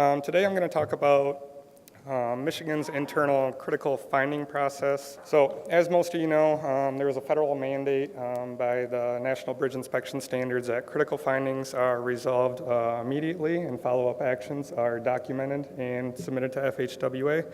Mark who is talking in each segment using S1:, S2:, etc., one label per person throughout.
S1: Today I'm going to talk about Michigan's internal critical finding process. So as most of you know, there was a federal mandate by the National Bridge Inspection Standards that critical findings are resolved immediately and follow-up actions are documented and submitted to FHWA.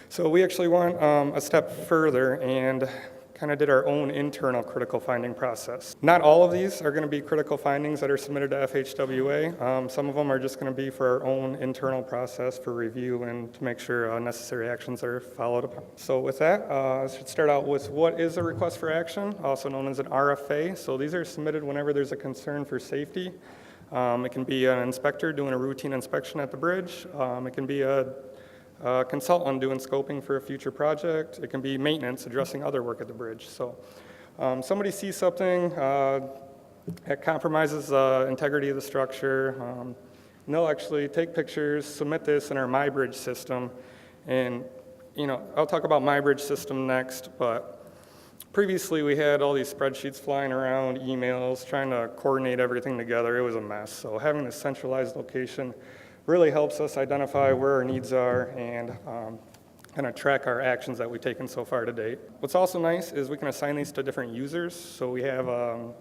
S1: So we actually went a step further and kind of did our own internal critical finding process. Not all of these are going to be critical findings that are submitted to FHWA. Some of them are just going to be for our own internal process for review and to make sure necessary actions are followed upon. So with that, I should start out with what is a request for action, also known as an RFA. So these are submitted whenever there's a concern for safety. It can be an inspector doing a routine inspection at the bridge. It can be a consultant doing scoping for a future project. It can be maintenance addressing other work at the bridge. So somebody sees something that compromises the integrity of the structure, and they'll actually take pictures, submit this in our MyBridge system. And I'll talk about MyBridge system next, but previously we had all these spreadsheets flying around, emails, trying to coordinate everything together. It was a mess. So having this centralized location really helps us identify where our needs are and kind of track our actions that we've taken so far to date. What's also nice is we can assign these to different users. So we have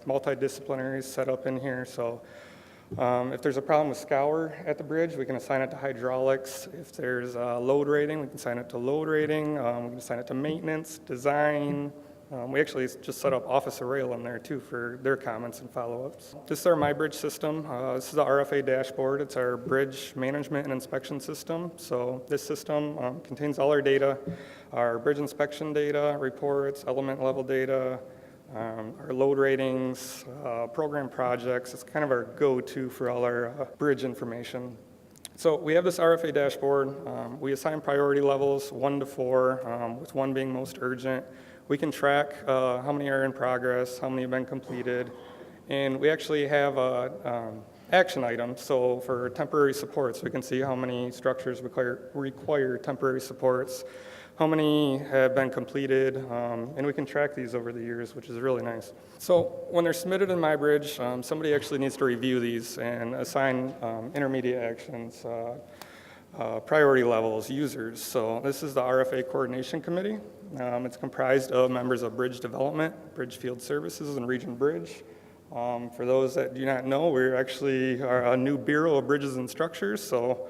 S1: multidisciplinaries set up in here. So if there's a problem with scour at the bridge, we can assign it to hydraulics. If there's load rating, we can assign it to load rating. We can assign it to maintenance, design. We actually just set up Office of Rail in there too for their comments and follow-ups. This is our MyBridge system. This is the RFA dashboard. It's our bridge management and inspection system. So this system contains all our data, our bridge inspection data, reports, element level data, our load ratings, program projects. It's kind of our go-to for all our bridge information. So we have this RFA dashboard. We assign priority levels 1 to 4, with 1 being most urgent. We can track how many are in progress, how many have been completed, and we actually have an action item. So for temporary supports, we can see how many structures require temporary supports, how many have been completed, and we can track these over the years, which is really nice. So when they're submitted in MyBridge, somebody actually needs to review these and assign intermediate actions, priority levels, users. So this is the RFA Coordination Committee. It's comprised of members of Bridge Development, Bridge Field Services, and Region Bridge. For those that do not know, we're actually a new Bureau of Bridges and Structures, so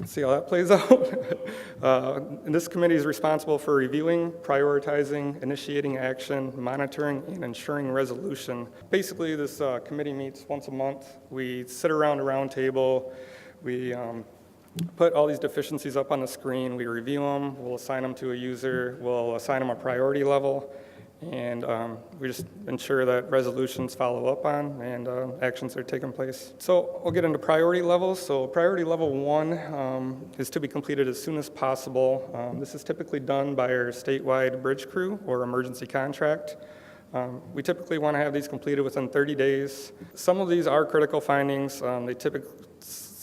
S1: let's see how that plays out. And this committee is responsible for reviewing, prioritizing, initiating action, monitoring, and ensuring resolution. Basically, this committee meets once a month. We sit around a round table. We put all these deficiencies up on the screen, we review them, we'll assign them to a user, we'll assign them a priority level, and we just ensure that resolutions follow up on and actions are taking place. So we'll get into priority levels. So priority level 1 is to be completed as soon as possible. This is typically done by our statewide bridge crew or emergency contract. We typically want to have these completed within 30 days. Some of these are critical findings.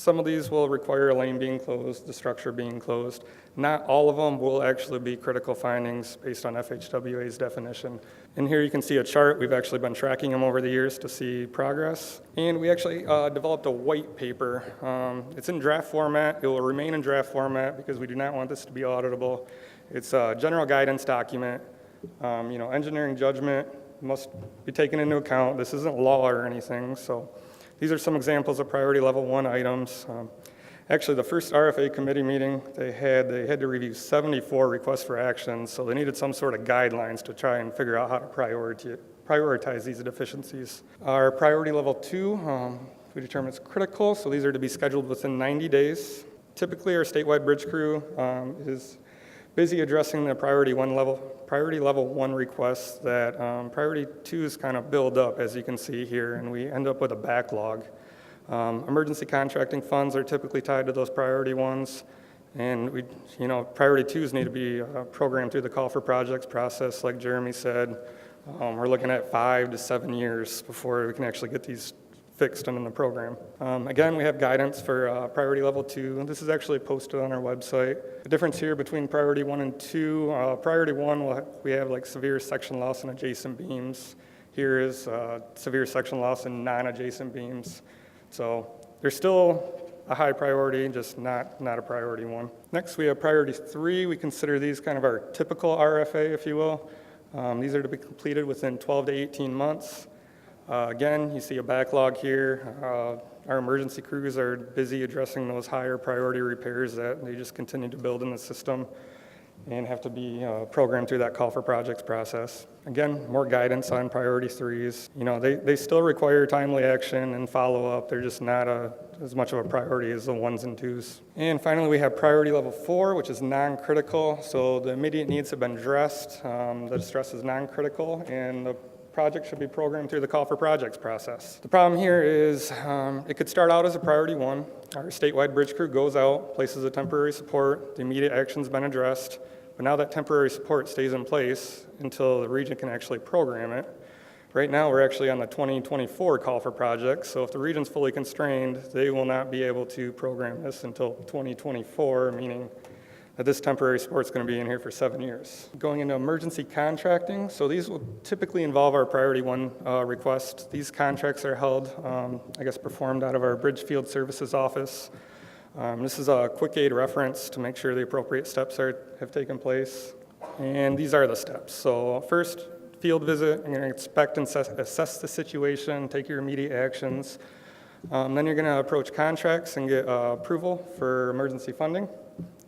S1: Some of these will require a lane being closed, the structure being closed. Not all of them will actually be critical findings based on FHWA's definition. And here you can see a chart. We've actually been tracking them over the years to see progress. And we actually developed a white paper. It's in draft format. It will remain in draft format because we do not want this to be auditable. It's a general guidance document. Engineering judgment must be taken into account. This isn't law or anything, so these are some examples of priority level 1 items. Actually, the first RFA committee meeting they had to review 74 requests for action, so they needed some sort of guidelines to try and figure out how to prioritize these deficiencies. Our priority level 2, we determine it's critical, so these are to be scheduled within 90 days. Typically, our statewide bridge crew is busy addressing the priority level 1 requests that priority 2s kind of build up, as you can see here, and we end up with a backlog. Emergency contracting funds are typically tied to those priority 1s, and priority 2s need to be programmed through the call for projects process, like Jeremy said. We're looking at 5 to 7 years before we can actually get these fixed and in the program. Again, we have guidance for priority level 2. This is actually posted on our website. The difference here between priority 1 and 2, priority 1, we have like severe section loss in adjacent beams. Here is severe section loss in non-adjacent beams. So there's still a high priority, just not a priority one. Next, we have priority 3. We consider these kind of our typical RFA, if you will. These are to be completed within 12 to 18 months. Again, you see a backlog here. Our emergency crews are busy addressing those higher priority repairs that they just continue to build in the system and have to be programmed through that call for projects process. Again, more guidance on priority 3s. You know, they still require timely action and follow-up. They're just not as much of a priority as the 1s and 2s. And finally, we have priority level 4, which is non-critical. So the immediate needs have been addressed. The distress is non-critical, and the project should be programmed through the call for projects process. The problem here is it could start out as a priority 1. Our statewide bridge crew goes out, places a temporary support, the immediate action's been addressed, but now that temporary support stays in place until the region can actually program it. Right now, we're actually on the 2024 call for projects, so if the region's fully constrained, they will not be able to program this until 2024, meaning that this temporary support is going to be in here for 7 years. Going into emergency contracting, so these will typically involve our priority 1 request. These contracts are held, performed out of our Bridge Field Services office. This is a quick aid reference to make sure the appropriate steps have taken place. And these are the steps. So first, field visit, you're going to inspect and assess the situation, take your immediate actions. Then you're going to approach contracts and get approval for emergency funding.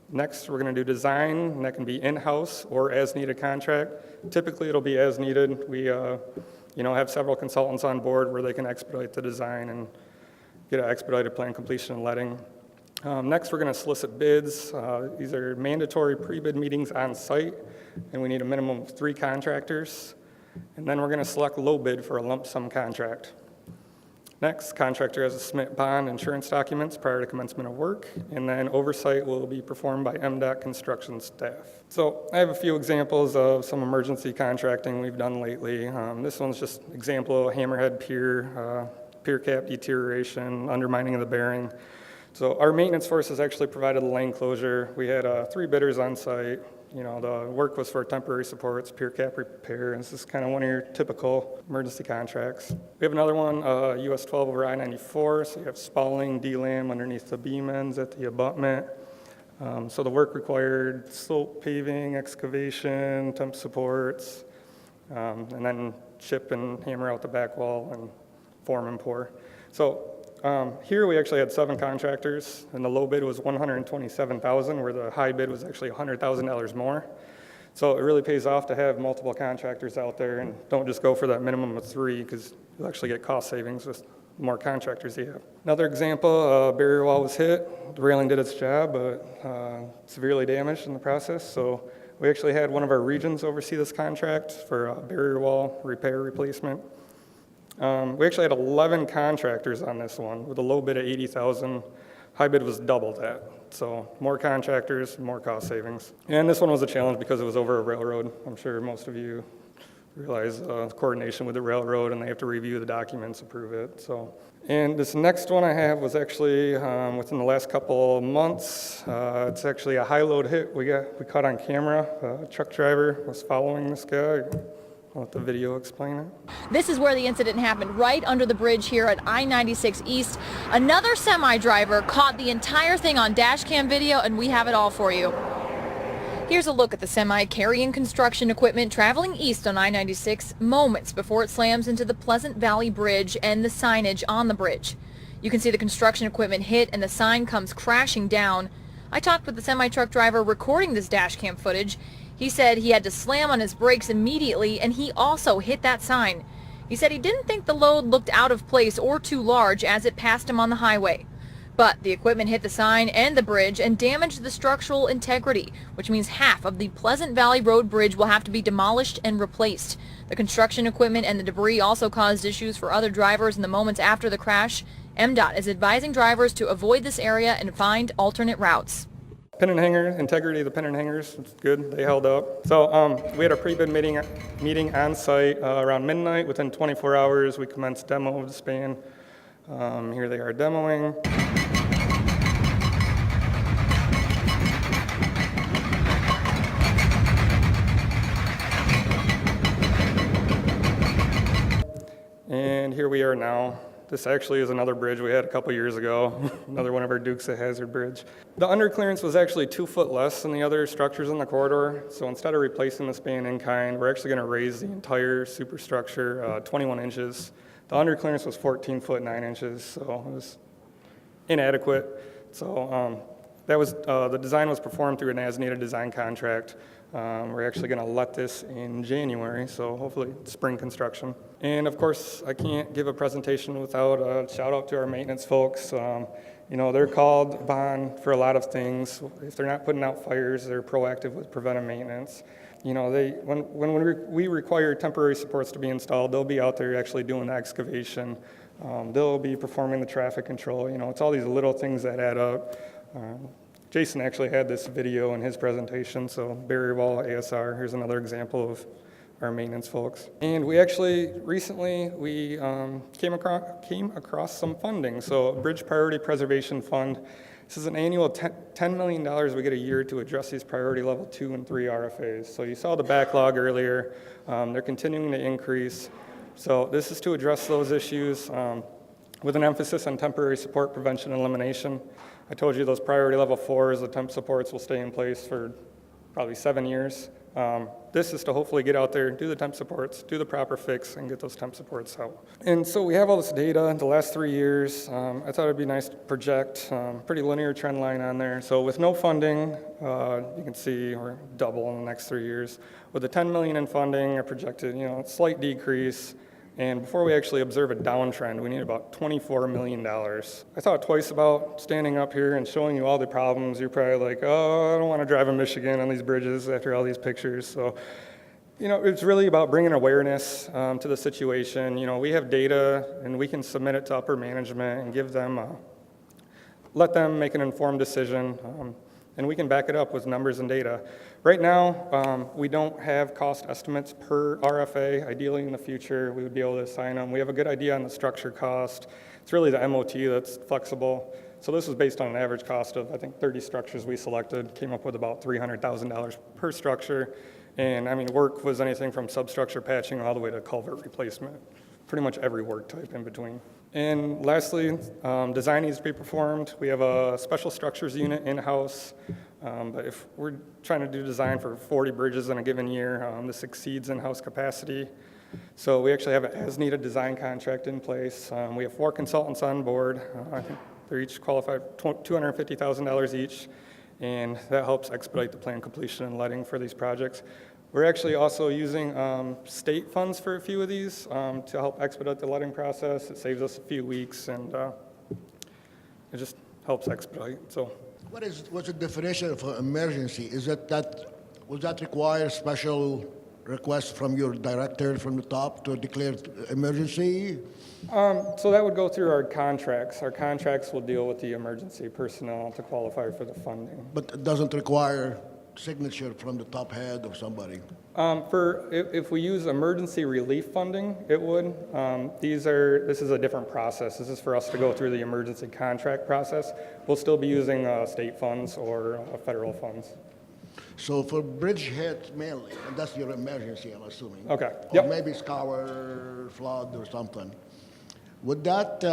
S1: Next, we're going to do design, and that can be in-house or as-needed contract. Typically, it'll be as needed. We have several consultants on board where they can expedite the design and get an expedited plan completion and letting. Next, we're going to solicit bids. These are mandatory pre-bid meetings on site, and we need a minimum of 3 contractors. And then we're going to select low bid for a lump sum contract. Next, contractor has to submit bond insurance documents prior to commencement of work, and then oversight will be performed by MDOT construction staff. So I have a few examples of some emergency contracting we've done lately. This one's just an example of hammerhead pier cap deterioration, undermining of the bearing. So our maintenance force has actually provided the lane closure. We had 3 bidders on site. You know, the work was for temporary supports, pier cap repair, and this is kind of one of your typical emergency contracts. We have another one, US 12 over I-94, so you have spalling, D-lam underneath the beam ends at the abutment. So the work required slope paving, excavation, temp supports, and then chip and hammer out the back wall and form and pour. So here we actually had 7 contractors, and the low bid was $127,000, where the high bid was actually $100,000 more. So it really pays off to have multiple contractors out there, and don't just go for that minimum of 3, because you'll actually get cost savings with the more contractors you have. Another example, barrier wall was hit. The railing did its job, but severely damaged in the process. So we actually had one of our regions oversee this contract for barrier wall repair replacement. We actually had 11 contractors on this one with a low bid of $80,000. High bid was double that. So more contractors, more cost savings. And this one was a challenge because it was over a railroad. I'm sure most of you realize coordination with the railroad, and they have to review the documents, approve it. So, and this next one I have was actually within the last couple months. It's actually a high load hit we caught on camera. A truck driver was following this guy. I'll let the video explain it.
S2: This is where the incident happened, right under the bridge here at I-96 East. Another semi-driver caught the entire thing on dash cam video, and we have it all for you. Here's a look at the semi carrying construction equipment traveling east on I-96 moments before it slams into the Pleasant Valley Bridge and the signage on the bridge. You can see the construction equipment hit and the sign comes crashing down. I talked with the semi-truck driver recording this dash cam footage. He said he had to slam on his brakes immediately, and he also hit that sign. He said he didn't think the load looked out of place or too large as it passed him on the highway. But the equipment hit the sign and the bridge and damaged the structural integrity, which means half of the Pleasant Valley Road bridge will have to be demolished and replaced. The construction equipment and the debris also caused issues for other drivers in the moments after the crash. MDOT is advising drivers to avoid this area and find alternate routes.
S1: Pin and hanger, integrity of the pin and hangers, it's good, they held up. So we had a pre-bid meeting on site around midnight. Within 24 hours, we commenced demo of the span. Here they are demoing. And here we are now. This actually is another bridge we had a couple years ago, another one of our Dukes of Hazzard bridge. The underclearance was actually 2 foot less than the other structures in the corridor, so instead of replacing the span in kind, we're actually going to raise the entire superstructure 21 inches. The underclearance was 14 foot 9 inches, so it was inadequate. So that was the design was performed through an as-needed design contract. We're actually going to let this in January, so hopefully it's spring construction. And of course, I can't give a presentation without a shout out to our maintenance folks. They're called upon for a lot of things. If they're not putting out fires, they're proactive with preventive maintenance. When we require temporary supports to be installed, they'll be out there actually doing the excavation. They'll be performing the traffic control. It's all these little things that add up. Jason actually had this video in his presentation, so barrier wall ASR, here's another example of our maintenance folks. And we actually recently came across some funding. So Bridge Priority Preservation Fund, this is an annual $10 million we get a year to address these priority level 2 and 3 RFAs. So you saw the backlog earlier, they're continuing to increase. So this is to address those issues with an emphasis on temporary support prevention and elimination. I told you those priority level 4s, the temp supports will stay in place for probably 7 years. This is to hopefully get out there, do the temp supports, do the proper fix, and get those temp supports out. And so we have all this data the last 3 years. I thought it'd be nice to project pretty linear trend line on there. So with no funding, you can see we're double in the next 3 years. With the $10 million in funding, I projected a slight decrease. And before we actually observe a downtrend, we need about $24 million. I thought twice about standing up here and showing you all the problems. You're probably like, oh, I don't want to drive in Michigan on these bridges after all these pictures. So, it's really about bringing awareness to the situation. We have data and we can submit it to upper management and give them, let them make an informed decision. And we can back it up with numbers and data. Right now, we don't have cost estimates per RFA. Ideally, in the future, we would be able to assign them. We have a good idea on the structure cost. It's really the MOT that's flexible. So this was based on an average cost of, I think, 30 structures we selected, came up with about $300,000 per structure. And work was anything from substructure patching all the way to culvert replacement. Pretty much every work type in between. And lastly, design needs to be performed. We have a special structures unit in-house, but if we're trying to do design for 40 bridges in a given year, this exceeds in-house capacity. So we actually have an as-needed design contract in place. We have 4 consultants on board. I think they're each qualified $250,000 each, and that helps expedite the plan completion and letting for these projects. We're actually also using state funds for a few of these to help expedite the letting process. It saves us a few weeks, and it just helps expedite. So,
S3: what's the definition of emergency? Will that require special request from your director from the top to declare emergency?
S1: So that would go through our contracts. Our contracts will deal with the emergency personnel to qualify for the funding.
S3: But it doesn't require signature from the top head of somebody?
S1: If we use emergency relief funding, it would. This is a different process. This is for us to go through the emergency contract process. We'll still be using state funds or federal funds.
S3: So for bridgehead mainly, and that's your emergency, I'm assuming.
S1: Okay.
S3: Or
S1: Yep.
S3: maybe scour, flood, or something. Would that?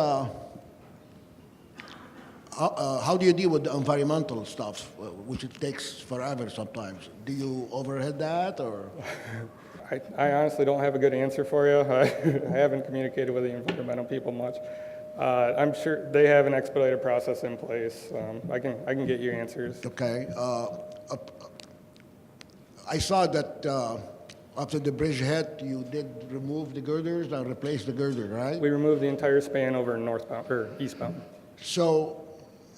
S3: How do you deal with the environmental stuff, which it takes forever sometimes? Do you overhead that, or?
S1: I honestly don't have a good answer for you. I haven't communicated with the environmental people much. I'm sure they have an expedited process in place. I can get you answers.
S3: Okay. I saw that after the bridgehead, you did remove the girders and replace the girder, right?
S1: We removed the entire span over northbound or eastbound.
S3: So,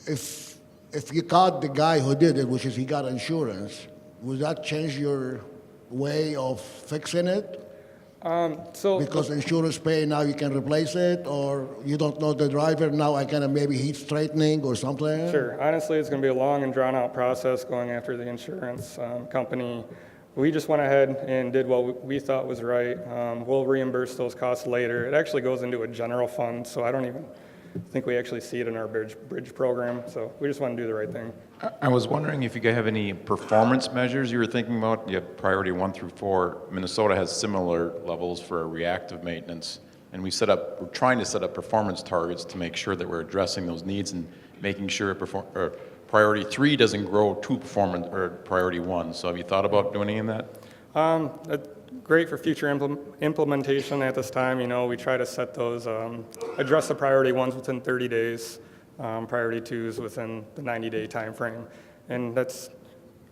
S3: if you caught the guy who did it, which is he got insurance, would that change your way of fixing it? Because insurance pay, now you can replace it, or you don't know the driver, now I can maybe heat straightening or something?
S1: Sure. Honestly, it's going to be a long and drawn-out process going after the insurance company. We just went ahead and did what we thought was right. We'll reimburse those costs later. It actually goes into a general fund, so I don't even think we actually see it in our bridge program. So we just want to do the right thing.
S4: I was wondering if you guys have any performance measures you were thinking about. You have priority 1 through 4. Minnesota has similar levels for reactive maintenance. And we're trying to set up performance targets to make sure that we're addressing those needs and making sure priority 3 doesn't grow to priority 1. So have you thought about doing any of that?
S1: Great for future implementation at this time. We try to set those, address the priority 1s within 30 days, priority 2s within the 90-day time frame. And that's,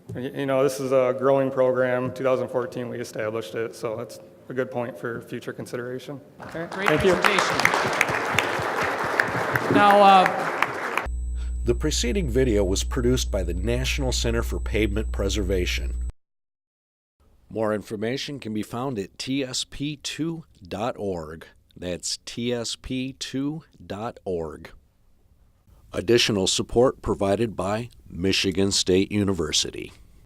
S1: this is a growing program. 2014 we established it, so that's a good point for future consideration. Okay.
S5: Great
S1: Thank you.
S5: presentation. Now,
S6: The preceding video was produced by the National Center for Pavement Preservation. More information can be found at tsp2.org. That's tsp2.org. Additional support provided by Michigan State University.